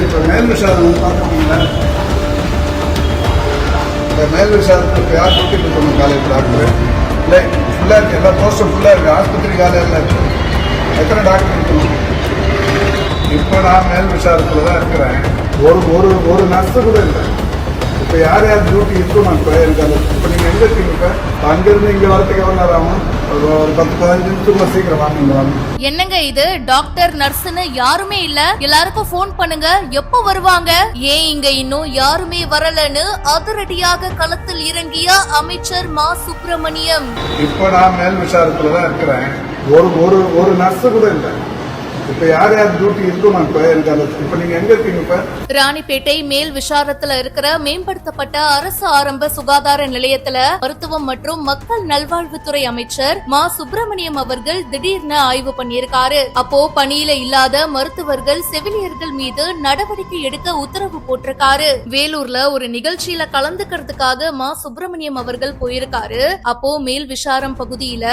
இப்போ மேல் விசாரணை பார்த்துருக்கீங்களா? இந்த மேல் விசாரணை இப்போ யார் கூட்டிகிட்டு இருக்கணும் காலேஜ் டாக்டர்? இல்லை ஃபுல்லாக இருக்குது, எல்லா போஸ்ட்டும் ஃபுல்லாக இருக்குது, ஆஸ்பத்திரி காலையில் இருக்குது. எத்தனை டாக்டர் இருக்கணும்? இப்போ நான் மேல் விசாரத்தில் தான் இருக்கிறேன். ஒரு நர்ஸு கூட இல்லை. இப்போ யார் யார் டியூட்டி இருக்கணும்? இப்போ எனக்கு அது இப்போ நீங்கள் எங்கே இருக்கீங்க? இப்போ அங்கேருந்து இங்கே வரத்துக்கு எவ்வளோ நேரம் ஆகும்? ஒரு 10-15 நிமிஷத்துக்குள்ள சீக்கிரம் வாங்க. என்னங்க இது? டாக்டர் நர்ஸ்னு யாருமே இல்ல, எல்லாருக்கும் போன் பண்ணுங்க, எப்ப வருவாங்க, ஏன் இங்க இன்னும் யாருமே வரலன்னு அதிரடியாக களத்தில் இறங்கிய அமைச்சர் மா சுப்பிரமணியம். இப்போ நான் மேல் விசாரத்துல தான் இருக்கிறேன். ஒரு நர்ஸ் கூட இல்லை. இப்ப யார் யார் டியூட்டி இருக்கணும்? இப்போ எனக்கு அது இப்போ நீங்க எங்க இருக்கீங்க? இப்போ ராணிப்பேட்டை மேல் விசாரத்துல இருக்கிற மேம்படுத்தப்பட்ட அரசு ஆரம்ப சுகாதார நிலையத்துல மருத்துவம் மற்றும் மக்கள் நல்வாழ்வுத்துறை அமைச்சர் மா சுப்பிரமணியம் அவர்கள் திடீர்னு ஆய்வு பண்ணியிருக்காரு. அப்போ பணியில இல்லாத மருத்துவர்கள் செவிலியர்கள் மீது நடவடிக்கை எடுக்க உத்தரவு போட்டிருக்காரு. வேலூர்ல ஒரு நிகழ்ச்சியில கலந்துக்கிறதுக்காக மா சுப்பிரமணியம் அவர்கள் போயிருக்காரு. அப்போ மேல் விசாரம் பகுதியில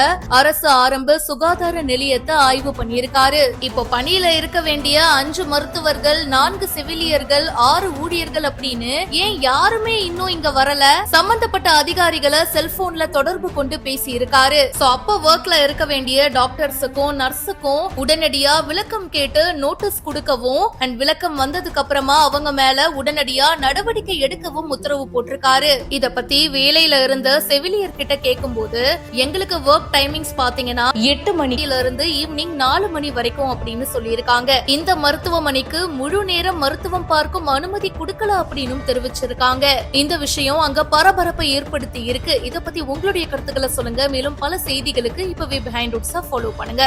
அரசு ஆரம்ப சுகாதார நிலையத்தை ஆய்வு பண்ணியிருக்காரு. இப்போ பணியில இருக்க வேண்டிய 5 மருத்துவர்கள், 4 செவிலியர்கள், 6 ஊழியர்கள் அப்படின்னு ஏன் யாருமே இன்னும் இங்க வரல? சம்பந்தப்பட்ட அதிகாரிகளை செல்போன்ல தொடர்பு கொண்டு பேசி இருக்காரு. அப்ப ஒர்க்ல இருக்க வேண்டிய டாக்டர்ஸுக்கும் நர்ஸுக்கும் உடனடியா விளக்கம் கேட்டு நோட்டீஸ் கொடுக்கவும் அண்ட் விளக்கம் வந்ததுக்கு அப்புறமா அவங்க மேல உடனடியா நடவடிக்கை எடுக்கவும் உத்தரவு போட்டிருக்காரு. இத பத்தி வேலையில இருந்த செவிலியர் கிட்ட கேட்கும் போது, எங்களுக்கு ஒர்க் டைமிங்ஸ் பாத்தீங்கன்னா 8 மணில இருந்து ஈவினிங் 4 மணி வரைக்கும் அப்படின்னு சொல்லியிருக்காங்க. இந்த மருத்துவமனைக்கு முழு நேரம் மருத்துவம் பார்க்கும் அனுமதி கொடுக்கல அப்படின்னு தெரிவிச்சிருக்காங்க. இந்த விஷயம் அங்க பரபரப்பை ஏற்படுத்தி இருக்கு. இத பத்தி உங்களுடைய கருத்துக்களை சொல்லுங்க. மேலும் பல செய்திகளுக்கு இப்பவே பிஹைண்ட் ரூட்ஸை ஃபாலோ பண்ணுங்க.